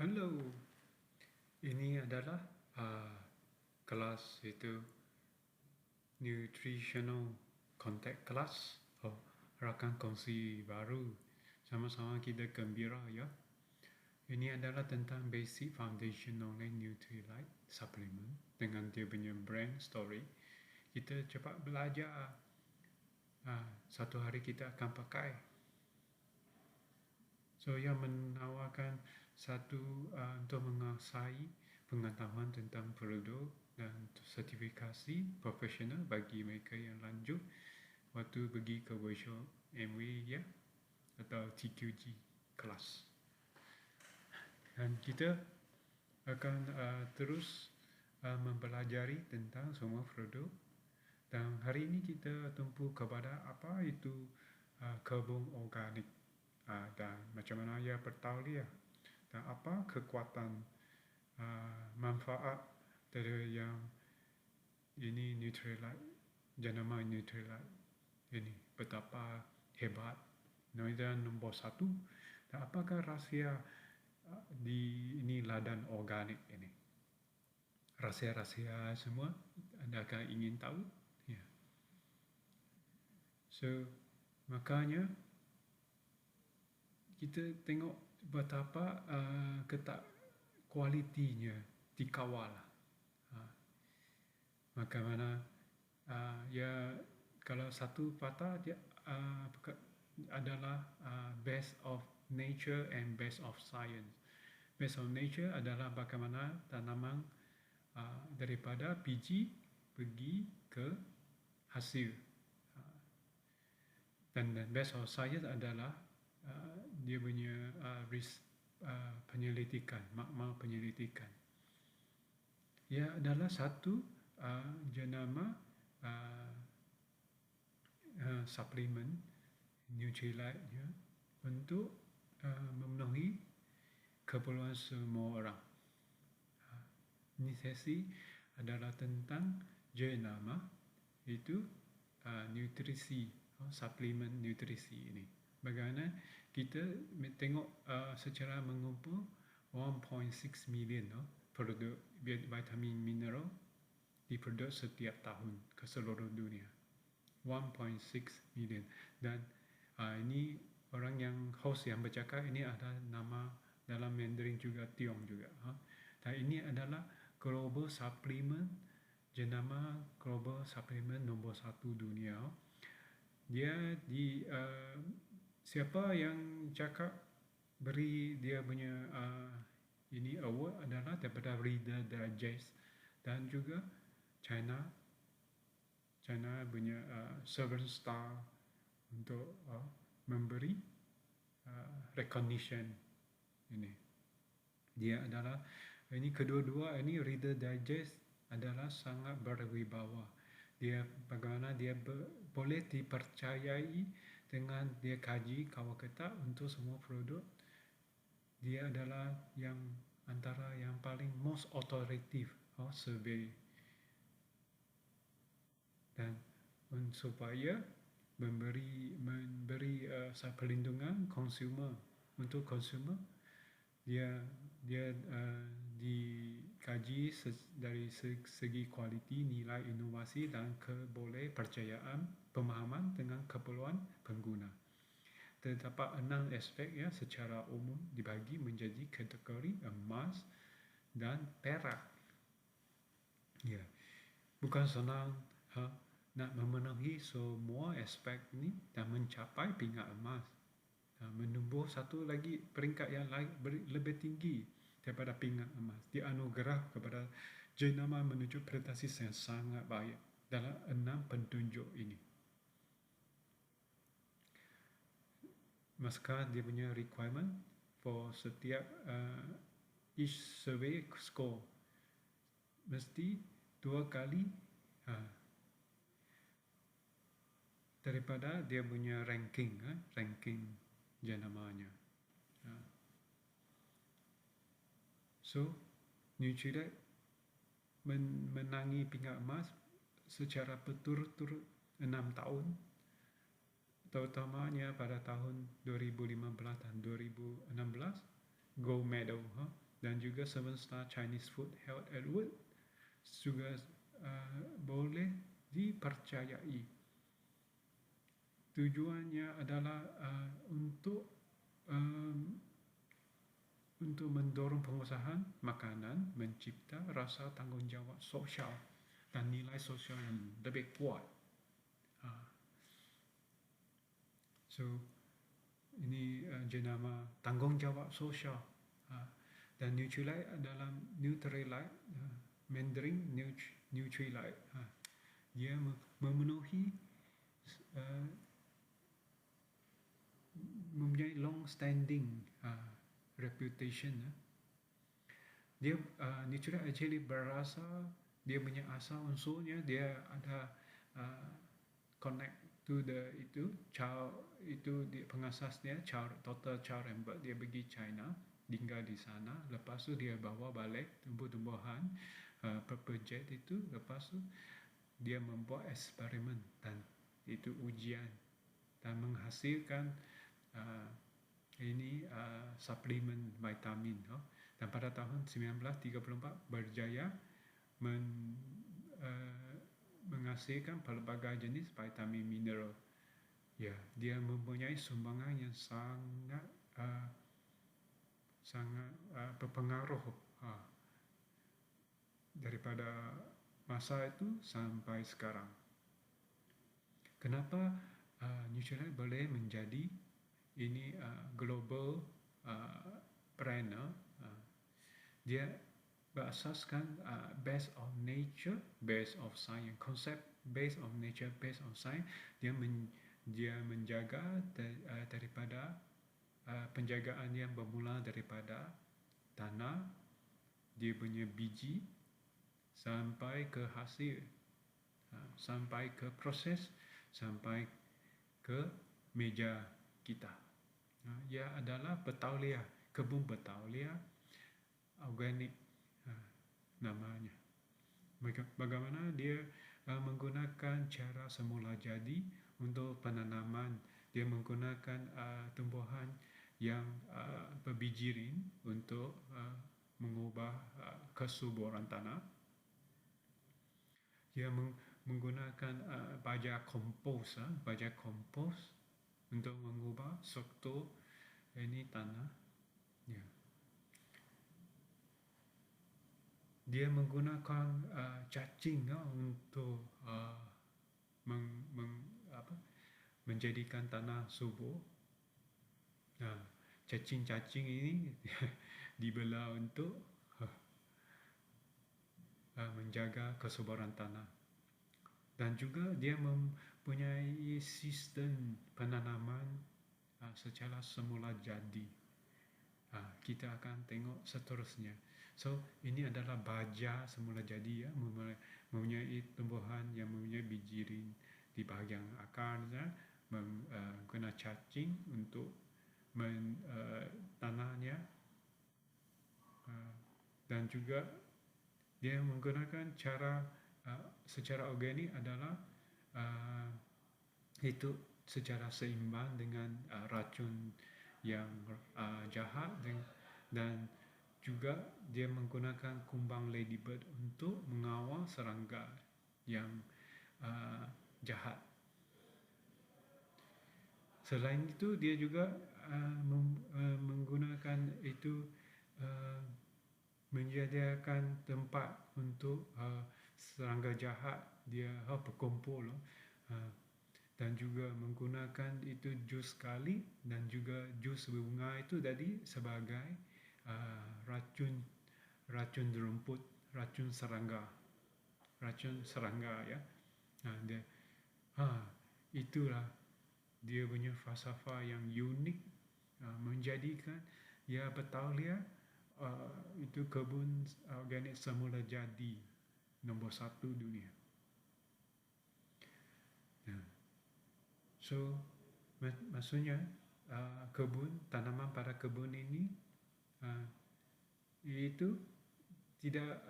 Halo, ini adalah kelas itu Nutritional Contact Class. Rakan kongsi baru. Sama-sama kita gembira ya. Ini adalah tentang basic foundation knowledge Nutrilite supplement dengan dia punya brand story. Kita cepat belajar. Satu hari kita akan pakai. So, yang menawarkan satu untuk menguasai pengetahuan tentang produk dan sertifikasi profesional bagi mereka yang lanjut waktu pergi ke workshop MW ya atau TQG kelas. Dan kita akan terus mempelajari tentang semua produk, dan hari ini kita tumpu kepada apa itu kebun organik. Dan macam mana ia bertauliah dan apa kekuatan manfaat dari yang ini Nutrilite, jenama Nutrilite ini betapa hebat, nombor satu, dan apakah rahsia di ini ladang organik ini, rahsia-rahsia semua anda akan ingin tahu ya. So makanya kita tengok betapa ketat kualitinya dikawal. Bagaimana ya, kalau satu patah dia adalah best of nature and best of science. Best of nature adalah bagaimana tanaman daripada biji pergi ke hasil, dan best of science adalah dia punya penyelidikan, makmal penyelidikan. Ia adalah satu jenama suplemen Nutrilite ya, untuk memenuhi keperluan semua orang. Ini sesi adalah tentang jenama itu nutrisi, suplemen nutrisi ini. Bagaimana kita tengok secara mengumpul 1.6 million produk vitamin mineral diproduk setiap tahun ke seluruh dunia. 1.6 million. Dan ini orang yang host yang bercakap ini ada nama dalam Mandarin juga, Tiong juga. Dan ini adalah global supplement, jenama global supplement nombor satu dunia. Dia di siapa yang cakap beri dia punya ini award adalah daripada Reader Digest dan juga China punya Seven Star untuk memberi recognition ini. Dia adalah ini kedua-dua ini Reader Digest adalah sangat berwibawa. Dia bagaimana dia boleh dipercayai dengan dia kaji kawal ketat untuk semua produk. Dia adalah yang antara yang paling most authoritative survey, dan supaya memberi perlindungan konsumer, untuk konsumer dia dikaji dari segi kualiti, nilai inovasi dan keboleh percayaan pemahaman dengan keperluan pengguna. Terdapat 6 aspek ya, secara umum dibagi menjadi kategori emas dan perak. Ya, bukan senang nak memenuhi semua aspek ini dan mencapai pingat emas. Menubuh satu lagi peringkat yang lebih tinggi daripada pingat emas, dianugerah kepada jenama menuju prestasi yang sangat baik dalam 6 pentunjuk ini. Maka dia punya requirement for setiap each survey score mesti 2 kali daripada dia punya ranking jenamanya. So Nutrilite menangi pingat emas secara berturut-turut 6 tahun, terutamanya pada tahun 2015 dan 2016 gold medal dan juga 7 Star Chinese Food Health Award juga boleh dipercayai. Tujuannya adalah untuk mendorong pengusahaan makanan mencipta rasa tanggungjawab sosial dan nilai sosial yang lebih kuat. So ini jenama tanggungjawab sosial. Dan Nutrilite dalam Nutrilite, Mandarin Nutrilite, dia memenuhi mempunyai long standing reputation. Dia Nutrilite actually berasal, dia punya asal unsurnya dia ada connect to the dia pengasasnya Dr. Chow Rambert. Dia pergi China, tinggal di sana, lepas tu dia bawa balik tumbuh-tumbuhan purple jet itu, lepas tu dia membuat eksperimen dan itu ujian dan menghasilkan suplemen vitamin. Dan pada tahun 1934 berjaya menghasilkan pelbagai jenis vitamin mineral. Ya, dia mempunyai sumbangan yang sangat berpengaruh daripada masa itu sampai sekarang. Kenapa Nutrilite boleh menjadi global brand? Dia berasaskan based on nature, based on science, konsep based on nature, based on science. Dia menjaga daripada penjagaan yang bermula daripada tanah, dia punya biji sampai ke hasil, sampai ke proses, sampai ke meja kita. Ia adalah Betaulia, kebun Betaulia organik namanya. Bagaimana dia menggunakan cara semula jadi untuk penanaman. Dia menggunakan tumbuhan yang berbijirin untuk mengubah kesuburan tanah. Dia menggunakan baja kompos untuk mengubah struktur tanah. Ya. Dia menggunakan cacing untuk menjadikan tanah subur. Cacing-cacing ini dibelah untuk menjaga kesuburan tanah. Dan juga dia mempunyai sistem penanaman secara semula jadi. Kita akan tengok seterusnya. So, ini adalah baja semula jadi, mempunyai tumbuhan yang mempunyai bijirin di bahagian akarnya, guna cacing untuk tanahnya, dan juga dia menggunakan cara secara organik adalah itu secara seimbang dengan racun yang jahat, dan juga dia menggunakan kumbang ladybird untuk mengawal serangga yang jahat. Selain itu, dia juga menggunakan itu menyediakan tempat untuk serangga jahat dia berkumpul, dan juga menggunakan itu jus kali dan juga jus bunga itu tadi sebagai racun rumput, racun serangga ya. Itulah dia punya falsafah yang unik, menjadikan Betaulia itu kebun organik semula jadi nombor 1 dunia. So maksudnya tanaman pada kebun ini itu tidak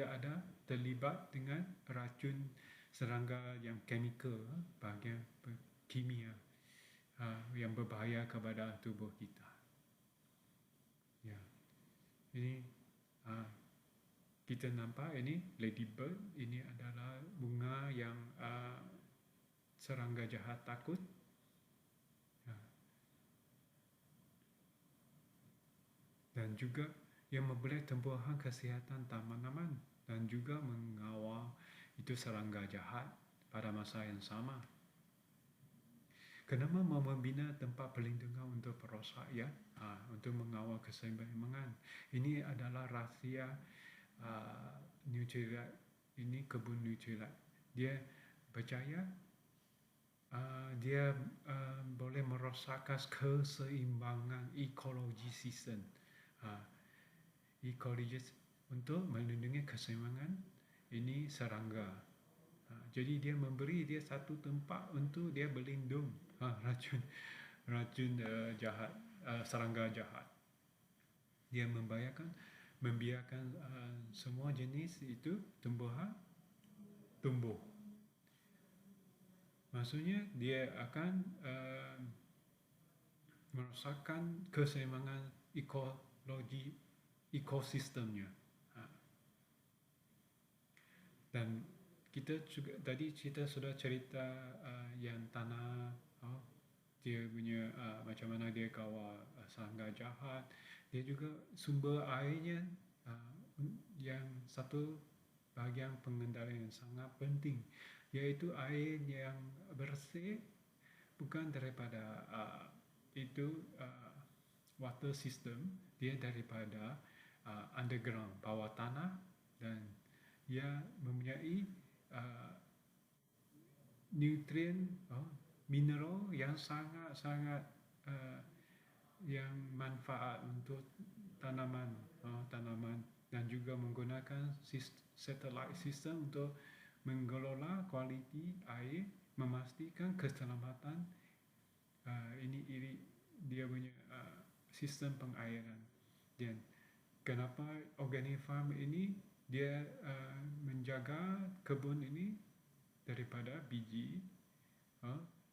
ada terlibat dengan racun serangga yang kimia, bahagian kimia yang berbahaya kepada tubuh kita. Ya. Ini kita nampak ini ladybird, ini adalah bunga yang serangga jahat takut. Dan juga yang membeli tumbuhan kesihatan tanaman dan juga mengawal itu serangga jahat pada masa yang sama. Kenapa mau membina tempat perlindungan untuk perosak ya? Untuk mengawal keseimbangan. Ini adalah rahsia Nutrilite. Ini kebun Nutrilite. Dia percaya dia boleh merosakkan keseimbangan ekologi sistem. Ekologis untuk melindungi keseimbangan ini serangga. Jadi dia memberi dia satu tempat untuk dia berlindung racun jahat, serangga jahat. Dia membiarkan semua jenis itu tumbuhan tumbuh. Maksudnya dia akan merosakkan keseimbangan ekologi ekosistemnya. Dan kita juga tadi kita sudah cerita yang tanah dia punya macam mana dia kawal serangga jahat. Dia juga sumber airnya yang satu bahagian pengendalian yang sangat penting, iaitu air yang bersih bukan daripada water system, dia daripada underground, bawah tanah, dan ia mempunyai nutrien mineral yang sangat-sangat yang manfaat untuk tanaman dan juga menggunakan satellite system untuk mengelola kualiti air, memastikan keselamatan ini dia punya sistem pengairan. Dan kenapa organic farm ini dia menjaga kebun ini daripada biji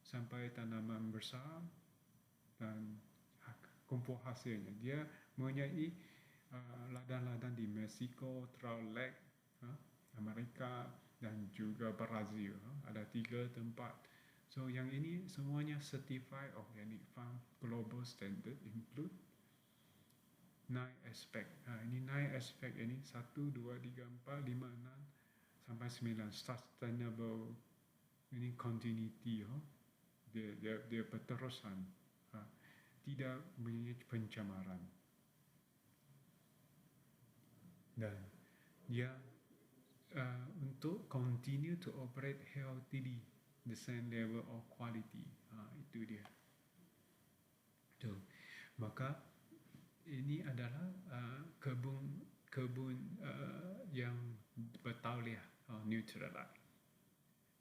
sampai tanaman besar dan kumpul hasilnya. Dia mempunyai ladang-ladang di Mexico, Trout Lake, Amerika, dan juga Brazil. Ada 3 tempat. So yang ini semuanya certified organic farm global standard, include 9 aspek. Ini 9 aspek ini 1, 2, 3, 4, 5, 6 sampai 9 sustainable. Ini continuity, dia berterusan, tidak mempunyai pencemaran, dan dia untuk continue to operate healthily the same level of quality. Itu dia. Tuh. Maka ini adalah kebun yang bertauliah, Nutrilite,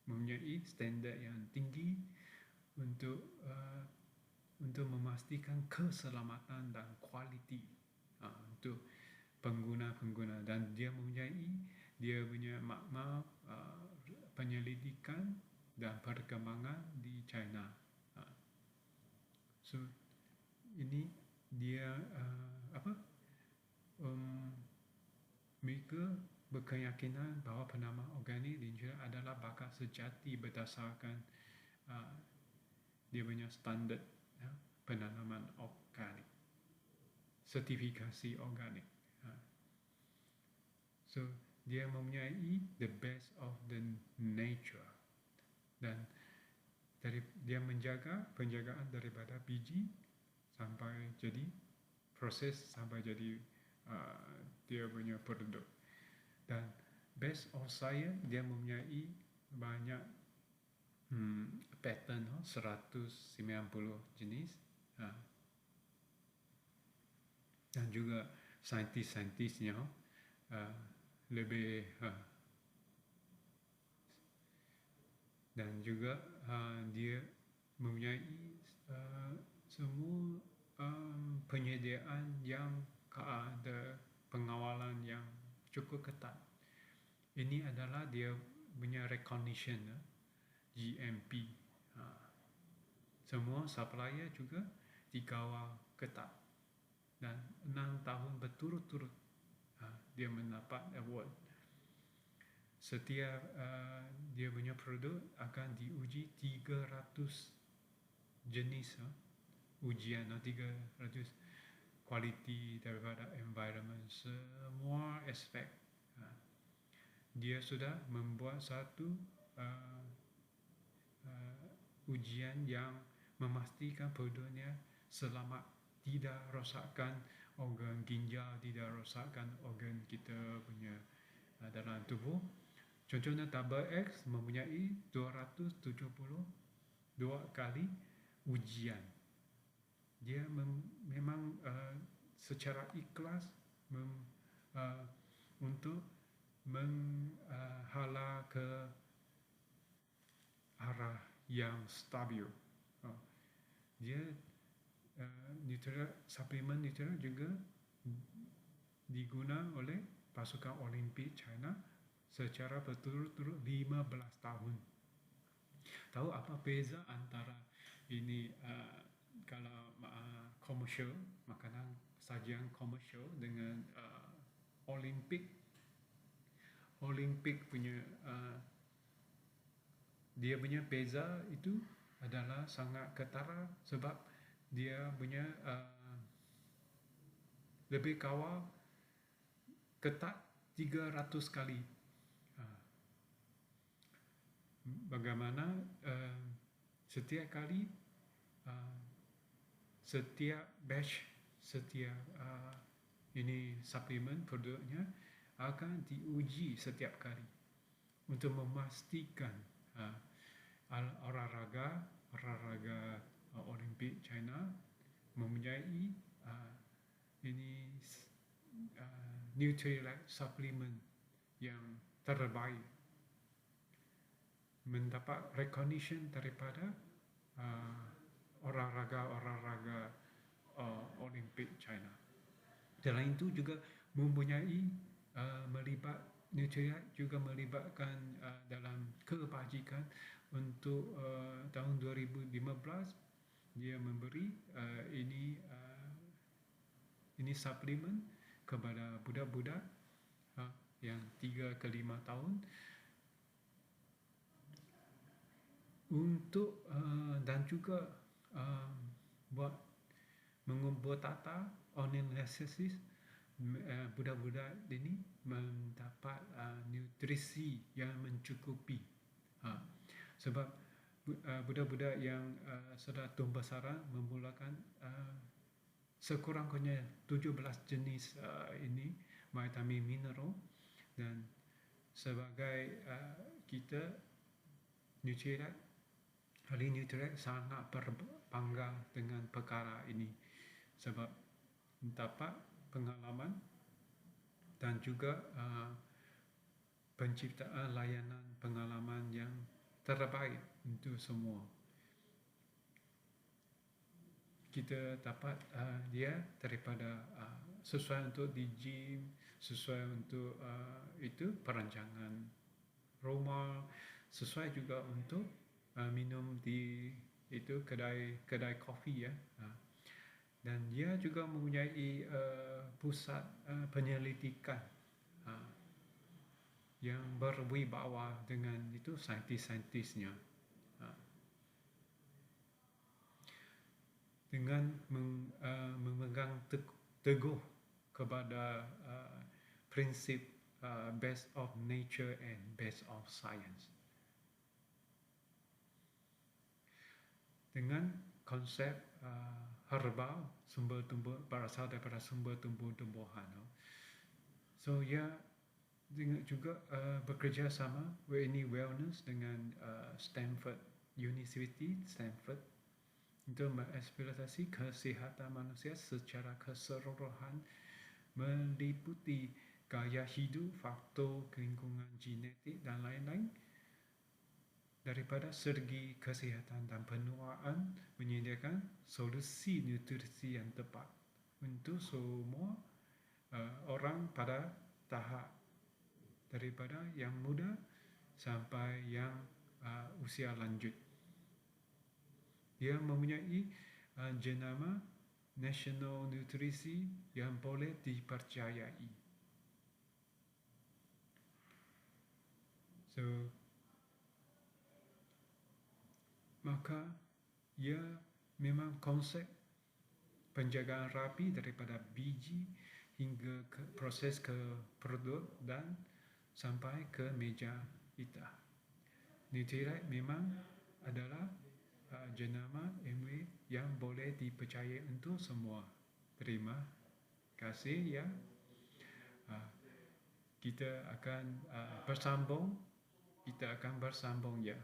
mempunyai standard yang tinggi untuk memastikan keselamatan dan kualiti untuk pengguna, dan dia punya makna penyelidikan dan perkembangan di China. So ini dia mereka berkeyakinan bahawa penanaman organik adalah bakat sejati berdasarkan dia punya standard penanaman organik, sertifikasi organik. So dia mempunyai the best of the nature, dan dia penjagaan daripada biji sampai jadi proses sampai jadi dia punya produk. Dan best of science, dia mempunyai banyak pattern, 190 jenis, dan juga saintis-saintisnya lebih dan juga dia mempunyai semua penyediaan yang ada pengawalan yang cukup ketat. Ini adalah dia punya recognition, GMP. Semua supplier juga dikawal ketat, dan 6 tahun berturut-turut dia mendapat award. Setiap dia punya produk akan diuji 300 jenis ujian, 300 kualiti daripada environment, semua aspek. Dia sudah membuat satu ujian yang memastikan produknya selamat, tidak rosakkan organ ginjal, tidak rosakkan organ kita punya dalam tubuh. Contohnya tabel X mempunyai 272 kali ujian. Dia memang secara ikhlas untuk menghala ke arah yang stabil. Dia suplemen nutrient juga digunakan oleh pasukan Olimpik China secara berturut-turut 15 tahun. Tahu apa beza antara ini kalau komersial, makanan sajian komersial dengan Olimpik punya dia punya beza itu adalah sangat ketara sebab dia punya lebih kawal ketat 300 kali. Bagaimana setiap kali setiap batch, setiap ini suplemen produknya akan diuji setiap kali untuk memastikan olahraga Olimpik China mempunyai ini nutrient supplement yang terbaik, mendapat recognition daripada olahraga Olimpik China. Selain itu juga mempunyai nutrient juga melibatkan dalam kebajikan untuk tahun 2015 dia memberi ini suplemen kepada budak-budak yang 3 ke 5 tahun untuk dan juga mengumpul tata analisis budak-budak ini mendapat nutrisi yang mencukupi. Sebab budak-budak yang sudah tumbuh besar memulakan sekurang-kurangnya 17 jenis ini vitamin mineral, dan sebagai kita ahli nutrient sangat berbangga dengan perkara ini sebab dapat pengalaman dan juga penciptaan layanan pengalaman yang terbaik untuk semua. Kita dapat dia daripada sesuai untuk di gym, sesuai untuk itu perancangan rumah, sesuai juga untuk minum di itu kedai kopi ya. Dan dia juga mempunyai pusat penyelidikan yang berwibawa dengan itu saintis-saintisnya. Dengan memegang teguh kepada prinsip best of nature and best of science. Dengan konsep herbal, sumber tumbuh berasal daripada sumber tumbuh-tumbuhan. So ya, dengan juga bekerja sama WNI Wellness dengan Stanford University, Stanford, untuk mengeksploitasi kesihatan manusia secara keseluruhan meliputi gaya hidup, faktor lingkungan, genetik dan lain-lain. Daripada segi kesihatan dan penuaan, menyediakan solusi nutrisi yang tepat untuk semua orang pada tahap daripada yang muda sampai yang usia lanjut. Dia mempunyai jenama national nutrisi yang boleh dipercayai. So, maka ia memang konsep penjagaan rapi daripada biji hingga ke proses ke produk dan sampai ke meja kita. Nutrilite memang adalah jenama MW yang boleh dipercayai untuk semua. Terima kasih ya. Kita akan bersambung ya.